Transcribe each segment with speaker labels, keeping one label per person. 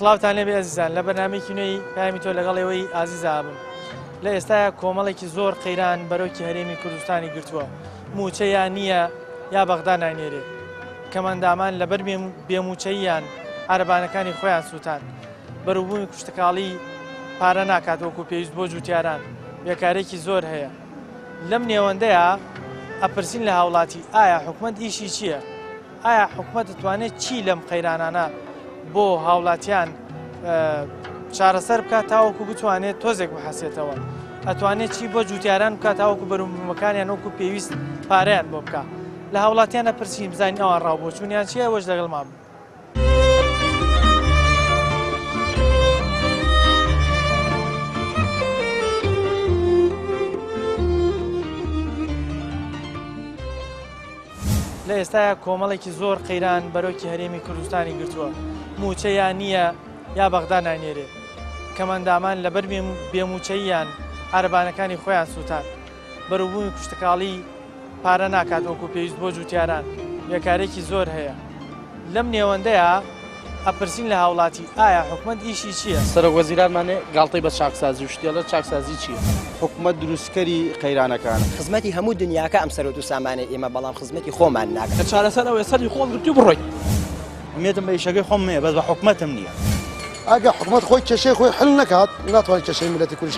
Speaker 1: سڵاوتان لێبێ ئەزیزان لە بەرنامەیەکی نوێی پامی تۆ لەگەڵەوەی ئازیزابم لە ئێستاە کۆمەڵێکی زۆر قەیران بەرەوکی هەرێمی کوردستانی گرتووە موچەیان نییە یا بەغدا ناینێرێ کەمەندامان لەبەر بێموچەییان عەرەبانەکانی خۆیان سووتان بەروبوومی کوشتەکاڵی پارە ناکات وەکو پێویست بۆ جوتیاران بێکارێکی زۆر هەیە لەم نێوەندەیە ئەپرسین لە هاوڵاتی ئایا حکومەت ئیشی چییە؟ ئایا حکومەت دەتوانێت چی لەم قەیرانانە بۆ هاوڵاتیان چارەسەر بکات تاوەکو بتوانێت تۆزێک بحەسێتەوە ئەتوانێت چی بۆ جوتیاران بکات تاوەکو بەروبوومەکانیان وەکو پێویست پارەیان بۆ بکات لە هاوڵاتیان ئەپرسین بزانین ئەوان ڕاوبۆچوونیان چییە وەش لەگەڵمان بن. لە ئێستاە کۆمەڵێکی زۆر قەیران بەرەوکی هەرێمی کوردستانی گرتووە موچەیان نییە یا بەغدا ناینێرێ کەمەندامان لەبەر بێموچەییان عەرەبانەکانی خۆیان سووتان بەروبوومی کوشتەکاڵی پارە ناکات وەکو پێویست بۆ جوتیاران بێکارێکی زۆر هەیە لەم نێوەندەیە ئەپرسین لە هاوڵاتی ئایا حکومەت ئیشی چییە؟
Speaker 2: سەرۆکوەزیرانمانێ گاڵتەی بە چاکسازی و شتێڵە چاکسازی چییە؟
Speaker 3: حکومەت دروستکەری قەیرانەکانە
Speaker 4: خزمەتی هەموو دنیاکە ئەم سەرۆت و سامانەی ئێمە بەڵام خزمەتی خۆمان ناکەن
Speaker 2: کە چارەسەر ئەوێ سەری خۆڵ گرتی بڕۆی
Speaker 3: ئومێدم بە ئیشەکەی خۆم هەیە بەس بە حکومەتم نییە
Speaker 5: ئەگە حکومەت خۆی کێشەی خۆی حل نەکات ناتوانێت کێشەی میلەتی کوردیش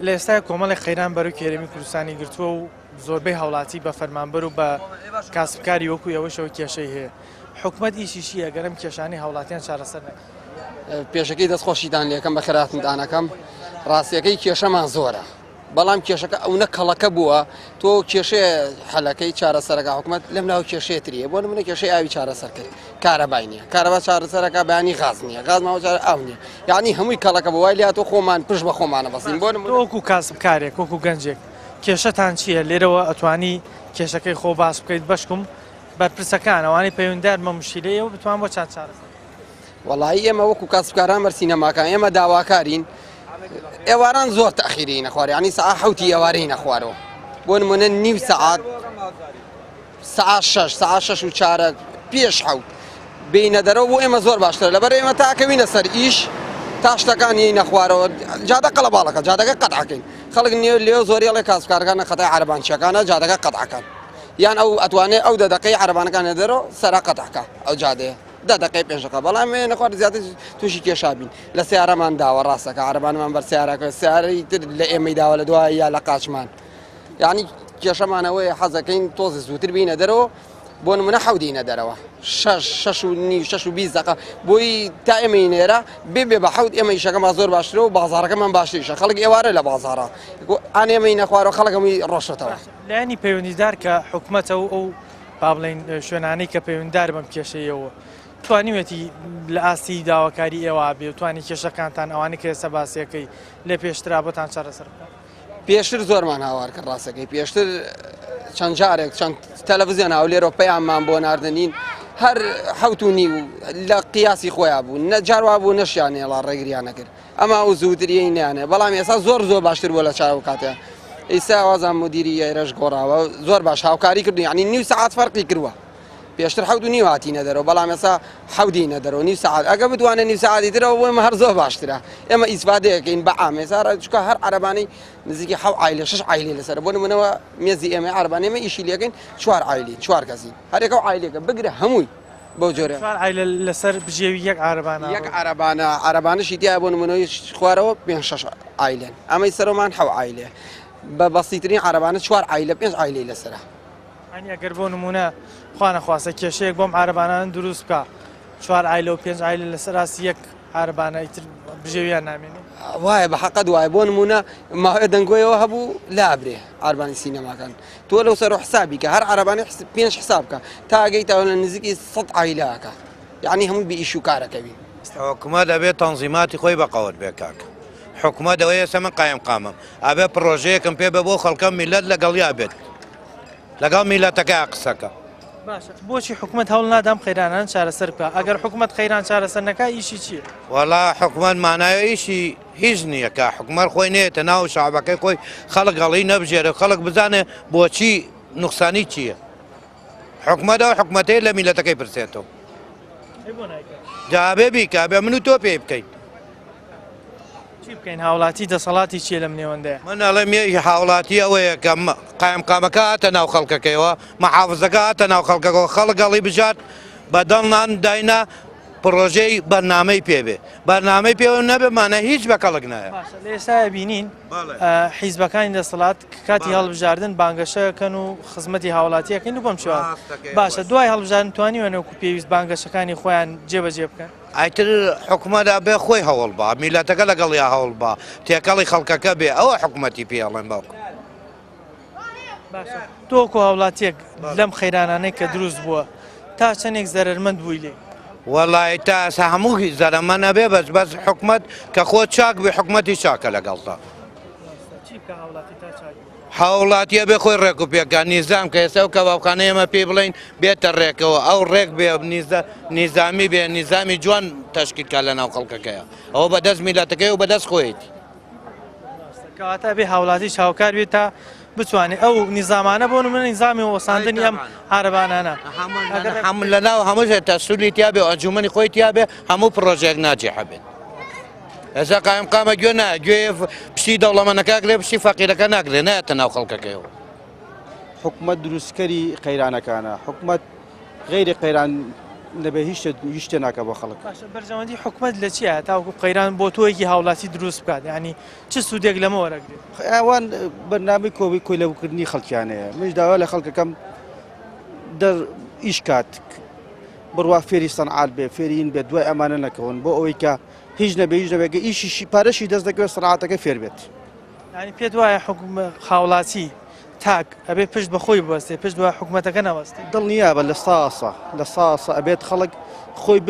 Speaker 1: لە ئێستا کۆمەڵی قەیران بەرەوکی هەرێمی کوردستانی گرتووە و زۆربەی هاوڵاتی بە فەرمانبەر و بە کاسبکاری وەکو ئەوەشەوە کێشەی هەیە حکومەت ئیشی چییە گەرم کێشانی هاوڵاتیان چارەسەر نەکات؟
Speaker 6: پێشەکەی دەستخۆشیدان لێکم بە خێراتندانەکەم ڕاستیەکەی کێشەمان زۆرە بەڵام کێشەکە ئەوە کەڵەکە بووە تۆ کێشەیە حەلەکەی چارەسەرەکە حکومەت لەم ناو کێشێتریە بۆ نمونە کێشەی ئاوی چارەسەر کرد کارەبای نییە کارەبا چارەسەرەکە بەیانی غاز نییە غاز ماوەچار ئاو نییە یعنی هەمووی کەڵەکە بە وای لات تۆ خۆمان پشت بە خۆمانە بەسین بۆ
Speaker 1: وەکو کاسبکارێک وەکو گەنجێک کێشەتان چییە لێرەوە ئەتوانی کێشەکەی خۆ باس بکەیت بەشکم بەرپرسەکان ئەوانی پەیوەندیار بە مشکلەیە و بتوان بۆ چاند چارەسەر
Speaker 6: وەڵایی ئێمە وەکو کاسبکاران بەرسینەماکان ئێمە داواکارین ئێواران زۆر تەخیری نەخوارد ینی سەعات حەوتی ئێوارەی نەخوارەوە بۆ نمونە نیو سەعات سەعات 6 و 4 پێش حەوت بینە دەرەوە بۆ ئێمە زۆر باشترە لەبەر ئێمە تاکەوینە سەر ئیش تا شتەکانی نەخوارەوە جادە قەڵەباڵەکە جادەکە قەتعکەین خەڵک لێو زۆریاڵی کاسبکارەکانە خەتای عەرەبانچیەکانە جادەکە قەتعکەن یان ئەو ئەتوانێت ئەو دەدەقەی عەرەبانەکانە دەرەوە سەرا قەتعکە ئەو جادەیە 10 دقەی پێشەکە بەڵام نەخوارد زیاتر تووشی کێشابین لە سیارەمان داوە ڕاستەکە عەرەبانمان بەر سیارەکە سیارەی تر لە ئێمەی داوە لە دوای یا لە قاچمان یعنی کێشەمانەوەی حەزەکەین تۆزی زووتر بینە دەرەوە بۆ نمونە حەودینە دەرەوە 6 دقە بۆی تا ئێمەی نێرە بێ بە حەوت ئێمە ئیشەکەمان زۆر باشترە و بازاڕەکەمان باشتریشە خەڵک ئێوارە لە بازاڕە ئان ئێمەی نەخوارەوە خەڵکەمی ڕۆشتەوە
Speaker 1: لایەنی پەیوەندیدار کە حکومەتە و ئەو با بڵێن شوێنانەی کە پەیوەندیدار بەم کێشەیەوە توانیوێتی لە ئاستی داواکاری ئێوە بێ توانی کێشەکانتان ئەوانی کە ئێستا باسیەکەی لێ پێشترا بۆتان چارەسەر بکات
Speaker 6: پێشتر زۆرمان هاوار کرد ڕاستەکەی پێشتر چەند جارێک چەند تەلەڤیزیۆن هاو لێرە پەیاممان بۆ ناردنین هەر حەوتونی و لە قیاسی خۆیان بوو جاروا بوو نەشیانێڵا ڕێگریان نەکرد ئەما ئەو زووتریەی نیانێ بەڵام ئێستا زۆر باشتر بۆ لە چاو کاتێ ئێستا وازان مدیری ئێرەش گۆڕاوە زۆر باش هاوکاری کردو یعنی نیو سەعات فەرقی کردووە پێشتر حەوت و نیو هاتینە دەرەوە بەڵام ئێستا حەودینە دەرەوە نیو سەعات ئەگە بتوانێت نیو سەعاتی ترەوە بۆ ئێمە هەر زۆر باشترە ئێمە ئیسفادەیەکەین بە عام ئێستا چونکە هەر عەرەبانەی نزیکی 7 عایلە 6 عایلێ لەسەر بۆ نمونەوە مێزی ئێمە عەرەبانەی ئێمە ئیشی لێکەین 4 عایلی 4 کەسی هەرێکە و عایلێکە بگرە هەمووی بەو جۆرە
Speaker 1: لەسەر بژێوی یەک
Speaker 6: عەرەبانەشی تیا بۆ نمونەوەی خوارەوە 5-6 عایلێن ئەمەی سەرۆمان 7 عایلێ بە بەسیترین عەرەبانە 4 عایلە 5 عایلەی لەسرە
Speaker 1: ئەگەر بۆ نمونە خوا نەخواستە کێشەیەک بۆم عەرەبانان دروست بکە 4 عایلە و 5 عایلە لەسەر ڕاستی یەک عەرەبانە ئیتر بژێویان نامێنێ
Speaker 6: وایە بە حەقەت وایە بۆ نمونە ماوەیە دەنگۆیەوە هەبوو لابرێ عەرەبانی سینەماکان تۆ لەو سەر حسابی کە هەر عەرەبانی 5 حساب بکە تا ئەگەیتەوە لە نزیکی 100 عایلەکە یعنی هەمووی بە ئیش و کارەکەوی
Speaker 7: حکومە دەبێت تەنزیماتی خۆی بەقەوت بێ کاک حکومە دەوەیە سە من قایم قامم ئەبێ پرۆژەیەکم پێ بە بۆ خەڵکە میلەت لەگەڵیا بێت لەگەڵ میلەتەکە قسەکە
Speaker 1: باشە بۆچی حکوومەت هەوڵ نادام خەیرانان چارەسەر بکە ئەگەر حکوومەت خەیران چارەسەر نەکە ئیشی چییە؟
Speaker 7: وەڵا حکومەت مانایە ئیشی هیچ نییە کە حکومەت خۆی نێتە ناو شعبەکەی خۆی خەڵک گەڵی نەبژێرە خەڵک بزانێ بۆچی نوقسانی چییە حکومەتەوە حکومەتەیە لە میلەتەکەی پرسێتەوە جابێ بیکە بێ من و تۆ پێ بکەین
Speaker 1: چی بکەین هاوڵاتی دەسەڵاتی چیە لەم نێوەندەیە
Speaker 7: من ئەڵێم هاوڵاتی ئەوەیە کە قایم قامەکە هاتە ناو خەڵکەکەیەوە مەحافزەکە هاتە ناو خەڵکەکەەوە خەڵک گەڵی بژات بەدڵنان داینا پرۆژەی بەرنامەی پێبێ بەرنامەی پێوە نەبێمانە هیچ بە کەڵک نایە
Speaker 1: لە ئێستا بینین حیزبەکانی دەسەڵات کاتی هەڵبژاردن بانگەشەکەن و خزمەتی هاوڵاتیەکەین و بۆم شووە باشە دوای هەڵبژاردن توانیوێنەوەکو پێویست بانگەشەکانی خۆیان جێبەجێ بکەن
Speaker 7: ئایتر حکومەدا بێ خۆی هەوڵ بە میلەتەکە لەگەڵیا هەوڵ بە تێکەڵی خەڵکەکە بێ ئەوە حکومەتی پێڵێن باوکە
Speaker 1: تۆکو هاوڵاتیەک لەم خەیرانانەی کە دروست بووە تا چەندێک زەرمەند بووی لێ
Speaker 7: وەڵی تا ئەسا هەموو زەرەمە نەبێ بەس حکومەت کە خۆ چاک بێ حکومەتی چاکە لەگەڵتا هاوڵاتیە بێ خۆی ڕێک و پێکە نیزام کە ئێستا و کە باوخانە ئێمە پێی بڵین بێتە ڕێکەوە ئەو ڕێک بێ نیزامی بێ نیزامی جوان تەشکیلکە لە ناو خەڵکەکەیە ئەوە بەدەست میلەتەکەی و بەدەست خۆیەتی
Speaker 1: کەواتە بێ هاوڵاتی چاوکار بێت تا بتوانێت ئەو نیزامانە بۆ من نیزامی وەساندنی ئەم عارەبانانە
Speaker 7: لە ناو هەمووشێت تەسوولی تیا بێ ئەنجومەنی خۆی تیا بێ هەموو پرۆژێک ناجێ هەبێت ئێستا قایم قامە گوێ نایە گوێ پشتی دەوڵەمەنەکە گرێ پشتی فەقیرەکە ناگرێ نایەتە ناو خەڵکەکەیەوە
Speaker 3: حکومەت دروستکەری قەیرانەکانە حکومەت غیری قەیران نەبێ هیچ شتێ ناکە بۆ خەڵک
Speaker 1: بەرژەوەندی حکومەت لە چیە تاوەکو قەیران بۆ تۆیەکی هاوڵاتی دروست بکات ینی چ سوودێک لەمە وەرەگرێت
Speaker 3: ئەوان بەرنامەی کۆبی کۆی لەبووکردنی خەڵکیانەیە منش داوا لە خەڵکەکەم ئیش کات بڕوا فێری سەنعات بێ فێرین بێت دوای ئەمانە نەکەون بۆ ئەوەی کە هیچ نەبێ هیچ نەبێگە ئیشی پارەشی دەست دەکەوێت سەنعاتەکە فێر بێت
Speaker 1: ینی پێت وایە هاوڵاتی تاک ئەبێ پشت بەخۆی بوەستێ پشت بە حکوومەتەکە نەوەستی
Speaker 3: دڵ نییە بە لە ساسە ئەبێت خەڵک خۆی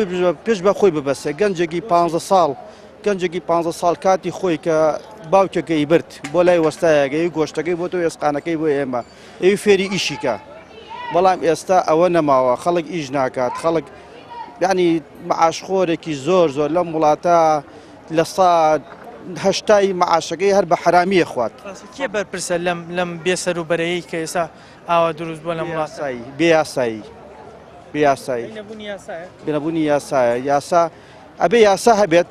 Speaker 3: پێش بە خۆی ببەسێ گەنجێکی 15 ساڵ گەنجێکی 15 ساڵ کاتی خۆی کە باوکەکەی برد بۆ لای وەستایەگەی گۆشتەکەی بۆ تۆ ئێسقانەکەی بۆ ئێمە ئەوی فێری ئیشیکە بەڵام ئێستا ئەوە نەماوە خەڵک ئیش ناکات خەڵک یعنی مەعاشخۆرێکی زۆر لەم وڵاتە لە سا هەشتای مەعاشەکەی هەر بە حرامیە خوات
Speaker 1: کێ بەرپرسە لەم بێسەر و بەرەیەی کە ئێستا ئاوا دروست بۆ لە وڵاتی
Speaker 3: بێیاسایی بێنەبوونی یاسایە یاسا ئەبێ یاسا هەبێت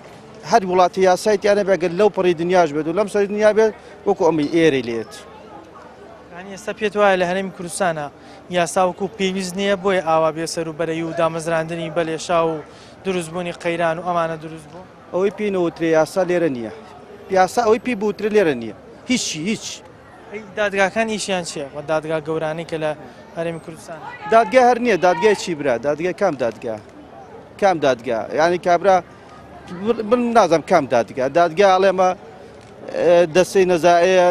Speaker 3: هەر وڵاتی یاسای یانە بێگەر لەو پەڕی دنیاش بێت و لەم سەری دنیا بێت وەکو ئەمەی ئێرە لێت
Speaker 1: ئێستا پێت وایە لە هەرێمی کوردستانە یاساوەکو پێویست نییە بۆی ئاوا بێسەر و بەرەی و دامەزراندنی بەلێشا و دروستبوونی قەیران و ئەمانە دروست بوو
Speaker 3: ئەوەی پێینەوەترێ یاسا لێرە نییە یاسا ئەوەی پێی بوترێ لێرە نییە هیچ
Speaker 1: دادگاکان ئیشیان چیە وە دادگا گەورانی کە لە هەرێمی کوردستان
Speaker 3: دادگا هەر نییە دادگای چی برا دادگای کام دادگا ینی کابرا من نازم کام دادگا ئەڵێمە دەستەی نەزایە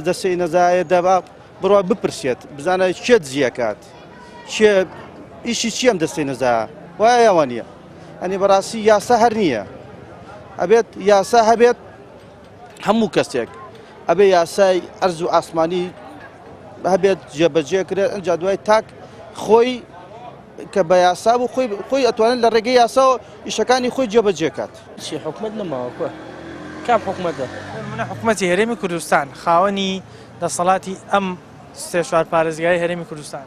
Speaker 3: دەستەی نەزایە دەبا بڕوا بپرسێت بزانە چێت زیەکات ئیشی چیم دەستەی نەزایە وایە ئەوە نییە ئەنی بەڕاستی یاسا هەر نییە ئەبێت یاسا هەبێت هەموو کەسێک ئەبێ یاسای ئەرز و ئاسمانی هەبێت جێبەجێ کرێت ئەنج دوای تاک خۆی کە بە یاسا بوو خۆی ئەتوانێت لە ڕێگەی یاساەوە ئیشەکانی خۆی جێبەجێکات
Speaker 2: چی حکومەت نەماوە کام حکومەتە
Speaker 1: منە حکوومەتی هەرێمی کوردستان خاوەنی دەسەڵاتی ئەم سێ چوار پارێزگای هەرێمی کوردستان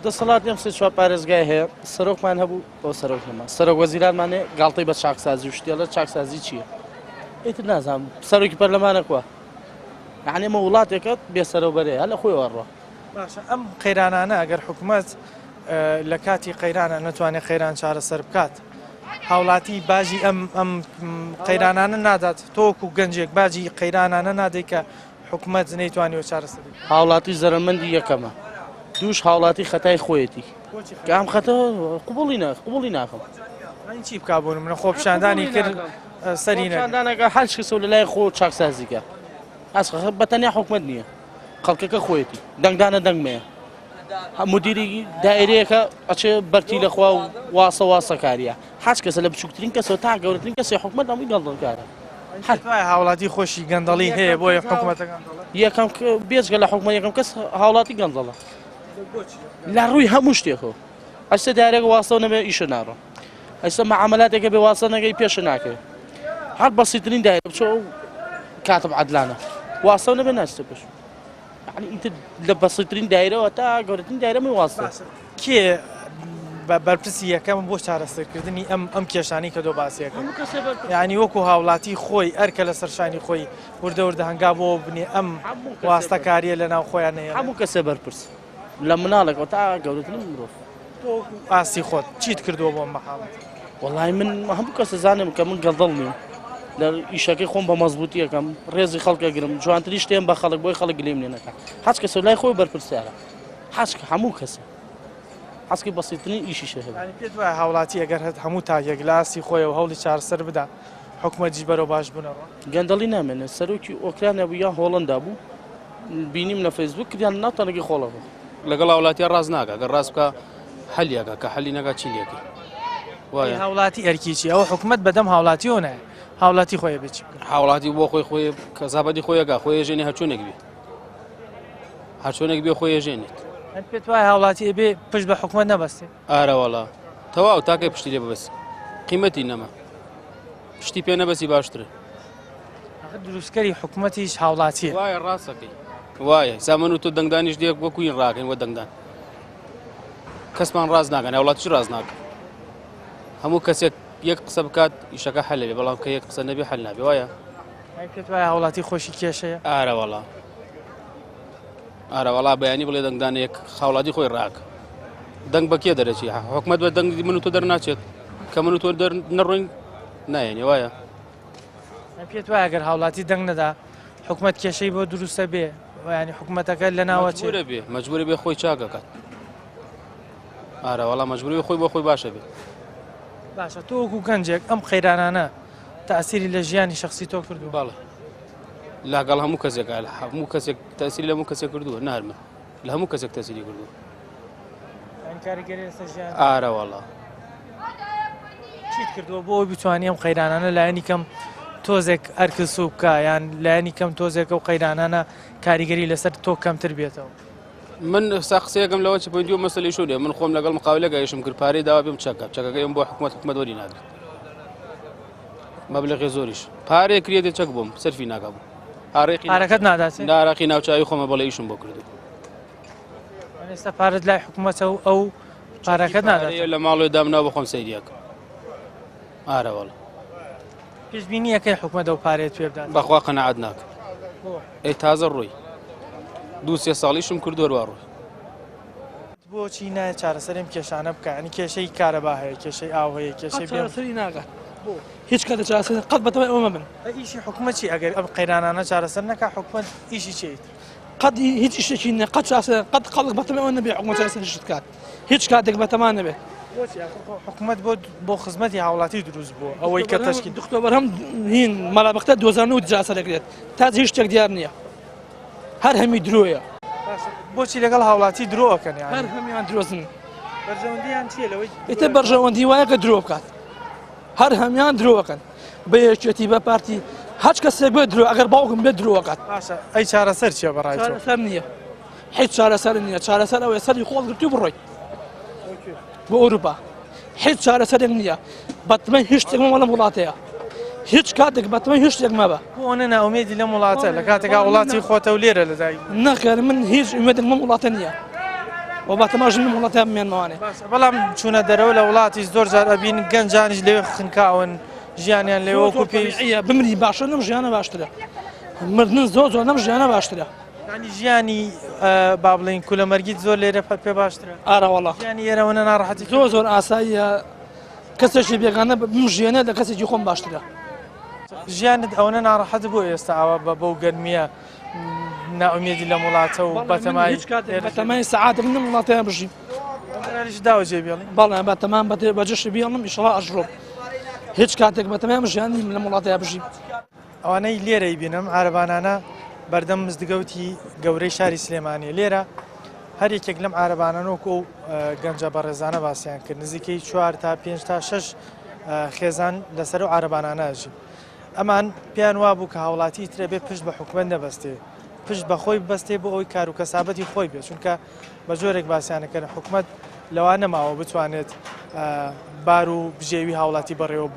Speaker 2: دەسەڵات نیم سێ چوار پارێزگای هەیە سەرۆکمان هەبوو بۆ سەرۆک نەما سەرۆک وەزیرانمانێ گاڵتەی بە چاکسازی و شتێڵە چاکسازی چییە؟ ئیتر نازانم سەرۆکی پەرلەمانە کووە یعنی ئەمە وڵاتێکە بێسەرەوبەرێ هە لە خۆی وەڕۆ
Speaker 1: باشە ئەم قەیرانانە ئەگەر حکوومەت لە کاتی قەیرانە نەتوانێت قەیران چارەسەر بکات هاوڵاتی باژی ئەم قەیرانانە نادات تۆکو گەنجێک باجی قەیرانانە نادەی کە حکوومەت نەیتوانیەوە چارەسەر
Speaker 2: هاوڵاتی زەرمەندی یەکەمە دووش هاوڵاتی خەتای خۆیەتی کە ئەم خەتە قوبوڵی ناکەم
Speaker 1: چی بکبوون منە خۆپشاندانی کرد
Speaker 2: سەرینەکە هەر کەسە لە لای خۆ چاکسازیکە ئەس بەتەنیا حکومەت نییە خەڵکەکە خۆیەتی دەنگدانە دەنگمەیە مدیری دایرەیەکە ئەچێ بەرتی لەخوا و واسە واسەکاریە هەچ کەسە لە بچووکترین کەسەوە تا گەورەترین کەسی حکومەت هەمووی گەڵدەکارە
Speaker 1: هاوڵاتی خۆشی گەندەڵی هەیە بۆ حکوومەتە
Speaker 2: یەکەم بێجگە لە حکومە یەکەم کەس هاوڵاتی گەندەڵە لە ڕووی هەموو شتێکەوە ئەستا دارێک واسە نەبێ ئیشە ناڕۆ ئەستا مەعاملاتێکە بێ واسە نەگەی پێشە ناکەوێت هەر بەسیترین دایرە بچۆ کاتب عەدلانە واسە نەبێ ناچتە پێش يعني انت لە بەسیترین دایرەوە تا گەورەترین دایرەمەی واسە
Speaker 1: کێ بەرپرسی یەکەم بۆ چارەسەرکردنی ئەم کێشانی کە دۆ باسیەکەم یعنی وەکو هاوڵاتی خۆی ئەرکە لە سەرشانی خۆی وردە وردە هەنگا بۆ بنێ ئەم واستەکاریە لە ناو خۆیان هەیە
Speaker 2: هەموو کەسێ بەرپرس لە مناڵێکەوە تا گەورەترین مرۆڤ
Speaker 1: ئاسی خۆت چیت کردووە بۆ مەحاڵەت
Speaker 2: وەڵای من هەموو کەسە زانم کە من گەڵدەڵ نیم لە ئیشەکەی خۆم بە مەزبوطیەکەم ڕێزی خەڵکەگرم جوانتری شتێن بە خەڵک بۆی خەڵک لێم لێنەکە هەچ کەسە لای خۆی بەرپرسیارە حەچکە هەموو کەسە حەسکی بەسیترین ئیشیشە هەیە
Speaker 1: پێت وایە هاوڵاتی ئەگەر هەموو تاکێک لە ئاسی خۆیەوە هەوڵی چارەسەر بدا حکومەتیش بەرەو باش بنەوە
Speaker 2: گەندەڵی نامێنێت سەرۆکی ئۆکرانیا بوو یان هۆڵەندا بوو بینیم لە فەیسبوک کردیان ناتەنەگەی خۆڵەوە
Speaker 8: لەگەڵ هاوڵاتیان ڕاز ناکە گەر ڕاست بکە حەلیەکە کە حەلی نەکات چی لێکە
Speaker 1: وایە هاوڵاتی ئەرکیچی ئەوە حکومەت بەدەم هاوڵاتیەوە نایە هاوڵاتی خۆی بچی
Speaker 8: هاوڵاتی بۆ خۆی کەسابەتی خۆیەکە خۆی ژێنی هەرچۆنێک بێ هەرچۆنێک بێ خۆی ژێنێت
Speaker 1: پێت وایە هاوڵاتی بێ پشت بە حکومەت نەبەستێ
Speaker 8: ئارەوەڵا تەواو تاکەی پشتی لێ ببەست قیمەتی نەما پشتی پێ نەبەسی باشترە
Speaker 1: دروستکەری حکومەتیش هاوڵاتیە
Speaker 8: وایە ڕاستەکەی وایە سامن و تۆ دەنگدانیش دێک وەکوین ڕاکەین وە دەنگدان کەسمان ڕاز ناکەن هاوڵاتیش ڕاز ناکە هەموو کەسێک یەک قسە بکات ئیشەکە حەل لێ بەڵام کە یەک قسە نەبێ حەل نابێ وایە
Speaker 1: پێت وایە هاوڵاتی خۆشی کێشەیە
Speaker 8: ئارەوەڵا ئارەوەڵا بەیانی بڵێ دەنگدانەیەک هاوڵاتی خۆی ڕاکە دەنگ بە کێ دەرەچی حکومەت بە دەنگی من و تۆ دەرناچێت کە من و تۆ نەڕۆین نایەنێ وایە
Speaker 1: پێت وایە ئەگەر هاوڵاتی دەنگ نەدا حکومەت کێشەی بۆ دروستە بێ ینی حکومەتەکە لە ناوە
Speaker 8: مەجبورە بێ مەجبورە بێ خۆی چاکەکات ئارەوەڵا مەجبوری خۆی بۆ خۆی باشە بێت
Speaker 1: باشە تۆ وەکو گەنجێک ئەم قەیرانانە تەئسیری لە ژیانی شەخسی تۆ کردو
Speaker 8: باڵێ لاگەڵ هەموو کەسێک هەموو کەسێک تەسیری لە هەموو کەسێک کردووە نارمە لە هەموو کەسێک تەسیری کردووە
Speaker 1: کاریگەری لەسەر ژیان
Speaker 8: ئارەوەڵا
Speaker 1: چیت کردووە بۆ ئەوی بتوانانی ئەم قەیرانانە لایەنی کەم تۆزێک ئەرکسو بکە یان لایەنی کەم تۆزێکە و قەیرانانە کاریگەری لەسەر تۆ کەمتر بێتەوە
Speaker 8: من ساقسەیەکەم لەوە چ پوینتی و مەسەلەی شوێ من خۆم لەگەڵ مقاولە گەیشتم کرد پارەی داوا بێم چەکەکەیم بۆ حکومەت وەری نادرێت مەبلەغی زۆریش پارەیە کرێتی چەک بووم سەرفی ناکەبوو
Speaker 1: پارەکەت نادات
Speaker 8: ناڕاقی ناوچاوی خۆمە بەڵێ ئیشم بۆ کردو
Speaker 1: ئێستا پارەت لای حکومەتە و ئەو پارەکەت نادات
Speaker 8: لە ماڵی دامناو بە خۆم سەیریەکە ئارەوەڵە
Speaker 1: پێشبینی یەکەی حکومەت ئەو پارێت پێ بدات
Speaker 8: بەخوا قەنەعەت ناکە ئەی تازە ڕۆی دوو سێ ساڵیشم کردووە ڕوا ڕۆی
Speaker 1: بۆچی نایە چارەسەرم کێشانە بکە ینی کێشەی کارەبا هەیە کێشەی ئاو هەیە کێشەی
Speaker 9: چارەسەری ناکات هیچ کاتە چارەسەر قەت بەتەوەی ئەوە مەبن
Speaker 1: ئیشی حکومەتی ئەگەر ئەم قەیرانانە چارەسەر نەکا حکومەت ئیشی چیت
Speaker 9: قەت هیچ شتێکی نە قەت چارەسەر قەت خەڵک بەتەوەی ئەوە نەبێ حکومەت چارەسەر شت کات هیچ کاتێک بەتەمان نەبێ
Speaker 1: حکومەت بۆ خزمەتی هاوڵاتی دروست بووە ئەوەی کە تەشکیل
Speaker 9: دکتۆبەر هەم هین مەلابەختە 2009 چارەسەر دەکرێت تا هیچ شتێک دیار نییە هەر هەمی درۆیە
Speaker 1: بۆچی لەگەڵ هاوڵاتی درۆکەن
Speaker 9: هەر هەمیان درۆزن
Speaker 1: بەرژەوەندیان چیە لەوەی
Speaker 9: ئێتە بەرژەوەندی وایە کە درۆ بکات هەر هەمیان درۆکەن بە یەکێتی بە پارتی هەچ کەسێک بێ درۆ ئەگەر باوکم بێت درۆکات
Speaker 1: باشە ئەی چارەسەر چیە بەڕای تۆ
Speaker 9: چارەسەر نییە هیچ چارەسەر نییە چارەسەر ئەوەیە سەری خۆڵ گرتی و بڕۆیت بۆ ئەوروپا هیچ چارەسەرێک نییە بەتمەن هیچ شتێک وەڵام وڵاتەیە هیچ کاتێک بەتمەن هیچ شتێک مەبە
Speaker 1: بۆ ناومێدی لەم وڵاتە لە کاتێکا وڵاتی خۆتە و لێرە لەدای
Speaker 9: نەکەر من هیچ ئومێدێک مەم وڵاتە نییە و بەتەماژن وڵاتە بمێنمەوانێ
Speaker 1: بەڵام چوونە دەرەوە لە وڵاتی زۆر جار ئەبین گەنجانیش لەوێ خنکاون ژیانیان لێوەکو پێویستە
Speaker 9: بمری باشە نەم ژیانە باشترە مردن زۆر نەم ژیانە باشترە
Speaker 1: ینی ژیانی با بڵین کولەمەرگیت زۆر لێرە پێ باشترە
Speaker 9: ئارەوەڵا
Speaker 1: ژیانی ئێرەوەنە ناڕەحەتی
Speaker 9: زۆر ئاساییە کەسێکی بێگانە بم ژیانە لە کەسێکی خۆم باشترە
Speaker 1: ژیانت ئەوەنە ناڕەحەت بوو ئێستا ئەوە بەو گەرمیە ناومێدی لە وڵاتە و
Speaker 9: بەتەمای سەعاتێک نم وڵاتەیە بژیم
Speaker 1: داوە جێ بێڵی
Speaker 9: بەڵێ بەتەمان بەجەشی بیڵم ئیشەڵا ئەژڕۆ هیچ کاتێک بەتەمای ژیانی لە وڵاتەیە بژیم
Speaker 1: ئەوانەی لێرەی بینم عارەبانانە بەردەم مزدگەوتی گەورەی شاری سلێمانی لێرە هەر یەکێک لەم عارەبانەوەکو و گەنجە بەڕێزانە باسییان کرد نزیکەی 4 تا 5 تا 6 خێزان لەسەر و عارەبانانەژی ئەمان پیان وا بوو کە هاوڵاتی ترێبێ پشت بە حکومت نەبەستێ پشت بە خۆی بەستێ بۆ ئەوی کار و کەسابەتی خۆی بێت چونکە بە جۆرێک باسییانەکەن حکومت لەوان نەماوە بتوانێت بار و بژێوی هاوڵاتی بەڕێوە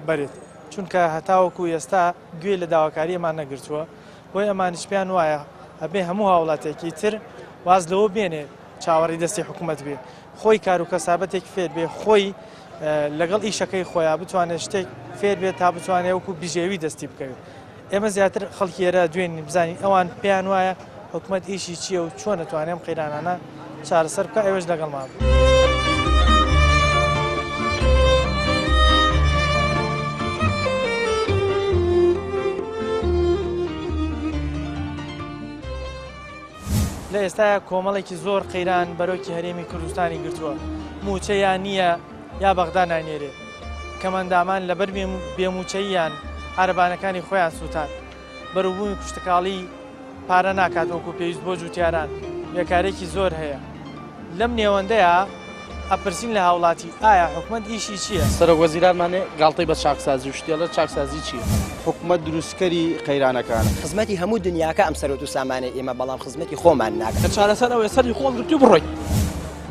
Speaker 1: بەرێت چونکە هەتاوەکو ئێستا گوێ لە داواکاری ئەمان نەگرتووە بۆی ئەمانش پیان وایە ئەبێ هەموو هاوڵاتێکی تر واز لەوە بێنێ چاوەڕی دەستی حکومت بێ خۆی کار و کەسابەتێک فێر بێ خۆی لەگەڵ ئیشەکەی خۆیان بتوانێت شتێک فێر بێت تا بتوانێت وەکو بژێوی دەستی بکەوێت ئێمە زیاتر خەڵکیێرە دوێنی بزانین ئەوان پێیان وایە حکومت ئیشی چییە و چۆن نتوانێم قەیرانانە چارەسەر بکە ئێوەش لەگەڵمان بوو. لە ئێستاە کۆمەڵێکی زۆر قەیران بەرەوکی هەرێمی کوردستانی گرتووە موچەیان نییە یا بەغدا نانێرێ کەمەندامان لەبەر بێموچەییان عارەبانەکانی خۆیان سووتان بەروبوومی کوشتەکاڵی پارە ناکات وەکو پێویست بۆ جوتیاران بێکارێکی زۆر هەیە لەم نێوەندەیە ئەپرسین لە هاوڵاتی ئایا حکومت ئیشی چییە؟
Speaker 2: سەرۆک وەزیرانمانێ گاڵتەی بە چاکسازی و شتێڵە چاکسازی چییە؟
Speaker 3: حکومت دروستکەری قەیرانەکانە
Speaker 4: خزمەتی هەموو دنیاکە ئەم سەرۆت و سامانەی ئێمە بەڵام خزمەتی خۆمان ناکەن
Speaker 9: کە چارەسەر ئەوێ سەری خۆڵ گرتی و بڕۆیت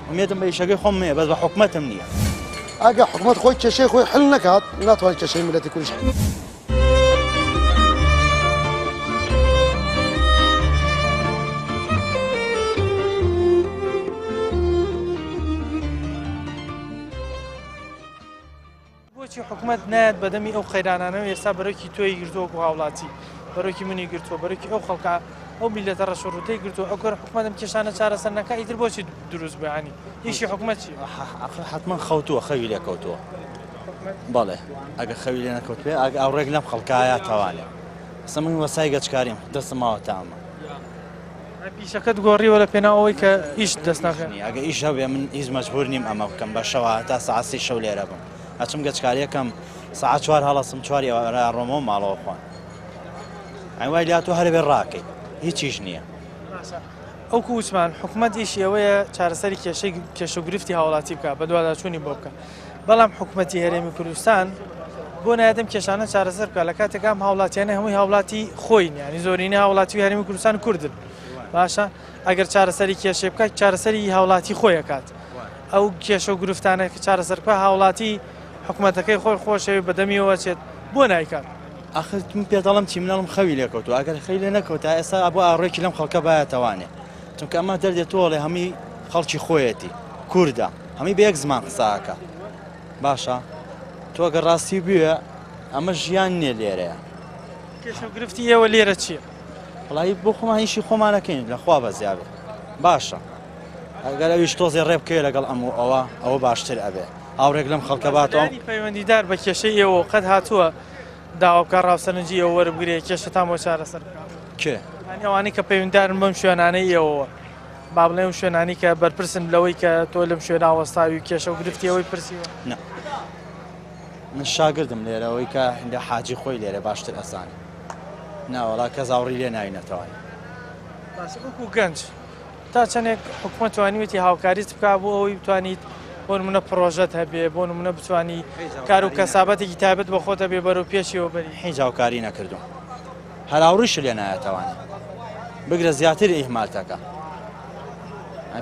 Speaker 7: ئومێدم بە ئیشەکەی خۆم مێ بەس بە حکومەتم نییە
Speaker 5: ئەگە حکومت خۆی کێشەی خۆی حل نەکات ناتوانێت کێشەی میلەتی کوردی حل
Speaker 1: بۆچی حکومت نایەت بەدەمی ئەو قەیرانانەوە ئێستا بەرەوکی تۆی گرتووە و هاوڵاتی بەرەوکی منی گرتووە بەرەوکی ئەو خەڵکە ئەو میلەتە ڕەشەڕوتەی گرتووە ئەو گەر حکومەتم کێشانە چارەسەر نەکە ئیتر بۆچی دروست بەیانی ئیشی حکومەت چی؟
Speaker 10: حتمما خەوتووە خەوی لێ کەوتووە بەڵێ ئەگە خەوی لێ نەکەوت پێ ئەگە ئەو ڕێک لەم خەڵکایە تەوانێ سە من وەسای گەچکاریم دەستم ماوە تامە
Speaker 1: پیشەکەت گۆڕیوە لە پێناوەوەی کە ئیش دەست ناکەنی
Speaker 10: ئەگە ئیش هەبێ من هیچ مەجبور نیم ئەمە بکەم بە شەوە تا سەعاتی شەو لێرە بم ئەچم گەچکاریەکەم سەعات 4 هەڵەسم 4 ڕۆمەوە ماڵەوە خوان ئەوای لاتۆ هەربێ ڕاکەی هیچیش نییە
Speaker 1: ئەو کوچمان حکومت ئیشی ئەوەیە چارەسەری کێشە و گرفتی هاوڵاتی بکە بە دوواداچوونی بۆ بکە بەڵام حکومەتی هەرێمی کوردستان بۆ نایەتم کێشانە چارەسەر بکە لە کاتێکام هاوڵاتیانە هەمووی هاوڵاتی خۆین یانی زۆرینەی هاوڵاتی هەرێمی کوردستان کوردن باشە ئەگەر چارەسەری کێشێ بکات چارەسەری هاوڵاتی خۆی کات ئەو کێشە و گرفتانە کە چارەسەر بکە هاوڵاتی حکومەتەکەی خۆی خۆشەوی بەدەمیەوە چێت بۆ نایکات
Speaker 10: ئاخر من پێ دەڵم چی منەڵم خەوی لێ کەوتووە ئەگەر خەوی لێ نەکەوتە ئێستا بۆ ئاڕێکی لەم خەڵکە بایەتەوانێ چونکە ئەمە دەردێتەوەڵێ هەمی خەڵکی خۆیەتی کووردە هەمی بە یەک زمان قساکە باشە تۆ ئەگەر ڕاستی بوێ ئەمە ژیان نییە لێرەیە
Speaker 1: کێشە و گرفتی ئێوە لێرە چییە؟
Speaker 10: وڵی بۆ خۆمان هیچی خۆمانەکەین لەخوا بەزیابێ باشە ئەگەر ئەویش تۆزی ڕێ بکەی لەگەڵ ئەوە باشتر ئەبێ ئاورێک لەم خەڵکە باتەوە
Speaker 1: پەیوەندیدار بە کێشەی ئێوە قەت هاتووە داوابکە ڕاوسەرنجی ئەوە وەربگرێ کێشتان بۆ چارەسەر
Speaker 10: کێ
Speaker 1: ئەوانەی کە پەیوەنددارن بەم شوێنانەی ئێوە با بڵێم شوێنانی کە بەرپرسن لەوەی کە تۆ لەم شوێناوەستاوی کێشە و گرفتی ئەوەی پرسیوە
Speaker 10: من شاگردم لێرەوەی کە لە حاجی خۆی لێرە باشتر ئەسانی ناوەڵا کە زاوڕی لێ ناوینەتەوەی
Speaker 1: وەکو گەنج تا چەندێک حکومەت توانیوێتی هاوکاریت بکە بۆ ئەوەی بتوانیت بۆ نمونە پرۆژەت هەبێ بۆ نمونە بتوانی کار و کەسابەتێکی تایبەت بە خۆتە بێ بەرەو پێشیەوە بەری
Speaker 10: هیچ هاوکاری نەکردوم هەراوڕیش لێ نایەتەوانێ بگرە زیاتر ئیهمالتەکە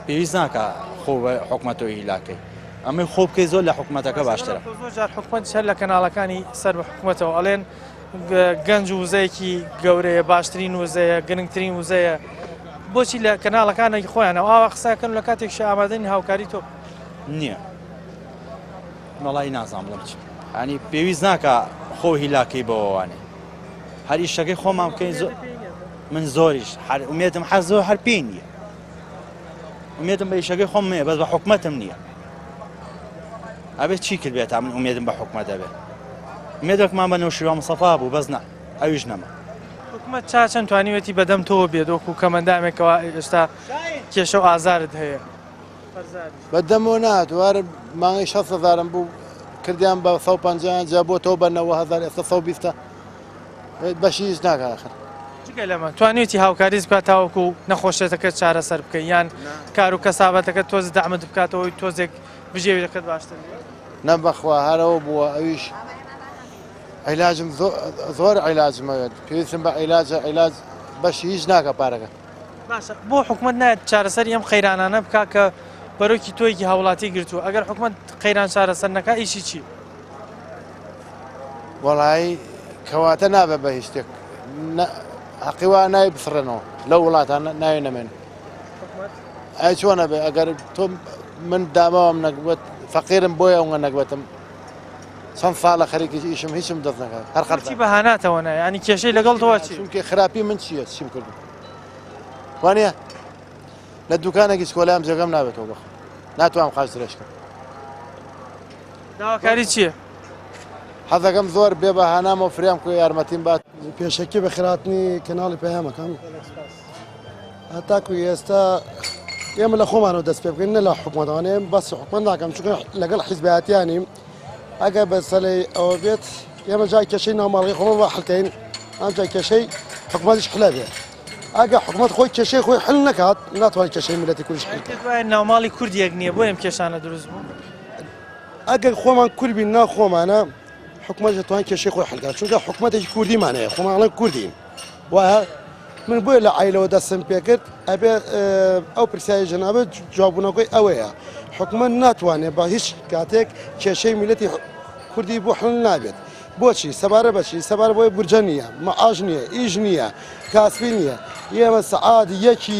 Speaker 10: پێویست ناکە خۆ حکومەتەوەی هیلاکەی ئەمە خۆ بکەی زۆر لە حکومەتەکە باشترە
Speaker 1: زۆر حکومەت هەر لە کەناڵەکانی سەر بە حکومەتەوە ئەڵێن گەنج وزەیەکی گەورەیە باشترین وزەیە گرنگترین وزەیە بۆچی لە کەناڵەکانێکی خۆیانەوە ئاوا قسەکەن لە کاتێکش ئامادەنی هاوکاری تۆ
Speaker 10: نییە وەڵی نازانم بڵم چ ینی پێویست ناکە خۆ هیلاکەی بەوەوانێ هەر ئیشەکەی خۆمان بکەین من زۆریش ئومێدم هەر زۆر هەر پێی نییە ئومێدم بە ئیشەکەی خۆم مێ بەس بە حکومەتم نییە ئەبێت چی کرد بێت من ئومێدم بە حکومەت دەبێت ئومێدێکمان بە نەوشیوە مستەفا بوو بەس نا ئەویش نەما
Speaker 1: حکومەت چاچەند توانیوێتی بەدەم تۆ بێت وەکو کەمەندامێکەوە ئێستا کێشە و ئازارت هەیە
Speaker 5: بەدەمەوە نهاتوارە مانگی 6,000 بوو کردیان بە 150 جا بۆ تۆ بە 9,000 ئێستا 120 بەشی هیچ ناکە آخر
Speaker 1: جگە لەمە توانێتی هاوکاریز بکات تاوەکو نەخۆشیێتەکە چارەسەر بکەین یان کار و کەسابەتەکە تۆز دەعمت بکاتەوەی تۆزێک بژێویەکەت باشتر
Speaker 5: نەبەخوا هەرەوە بووە ئەویش عیلاجم زۆر عیلاجمەوێت پێویستم بە عیلاج بەشی هیچ ناکە پارەکە
Speaker 1: باشە بۆ حکومت نایەت چارەسەر ئەم قەیرانانە بکا کە بەرۆکی تۆیکی هاوڵاتی گرتووە ئەگەر حکومت قەیران چارەسەر نەکا ئیشی چی
Speaker 5: وەڵایی کەواتە نابێ بە هیچ شتێک حەقیوا نای بسڕێنەوە لەو وڵاتان ناوێ نەمێن ئای چۆنە بێ ئەگەر تۆ من داماوەم نەکبێت فەقیرم بۆیە ئەوە نەکبێتم چەند ساڵە خەریکی ئیشم هیچم دەست نەکات هەر
Speaker 1: خەڵکی بەهاناتەوە نایە ینی کێشەی لەگەڵ تۆوە چی
Speaker 5: چونکە خراپی من چییە چیم کردم وانە لە دوکانێکی سکۆلایم جێگەم نابێتەوە بەخ ناتوانم قاش درێژکەم
Speaker 1: داواکاری چییە؟
Speaker 5: حەزەکەم زۆر بێ بەهانامەوە فریام کو یارمەتیم بات
Speaker 3: پێشەکی بە خراپنی کەناڵی پەیامەکەم هەتاکو ئێستا ئێمە لە خۆمانەوە دەست پێ بکەین نە لە حکومەتوانێ بەس حکومەت ناکەم چونکە لەگەڵ حیزبایەتیانیم ئەگەر بەسەلەی ئەوە بێت ئێمە جای کێشەی ناوماڵی خۆمە بە حڵکەین ئەم جای کێشەی حکومەتیش حلە بێ ئەگە حکومەت خۆی کێشەی خۆی حل نەکات ناتوانێت کێشەی میلەتی کوردیش حل
Speaker 1: دوای ناوماڵی کوردیەک نییە بۆ ئەم کێشانە دروست بوو
Speaker 3: ئەگەر خۆمان کوربی نا خۆمانە حکومەت دەتوانێت کێشەی خۆی حلکات چونکە حکومەتێکی کوردیمانەیە خۆمانڵێن کوردین وایە من بۆیە لە عیلەوە دەستم پێ کرد ئەبێ ئەو پرسیایی جەنابەت جواببوونەکەی ئەوەیە حکومەت ناتوانێت بە هیچ کاتێک کێشەی میلەتی کوردی بۆ حل نابێت بۆچی سەبارە بەچی سەبارە بۆی بورجە نییە مەعاش نییە ئیژ نییە کاسبی نییە ئێمە سەعات یەکی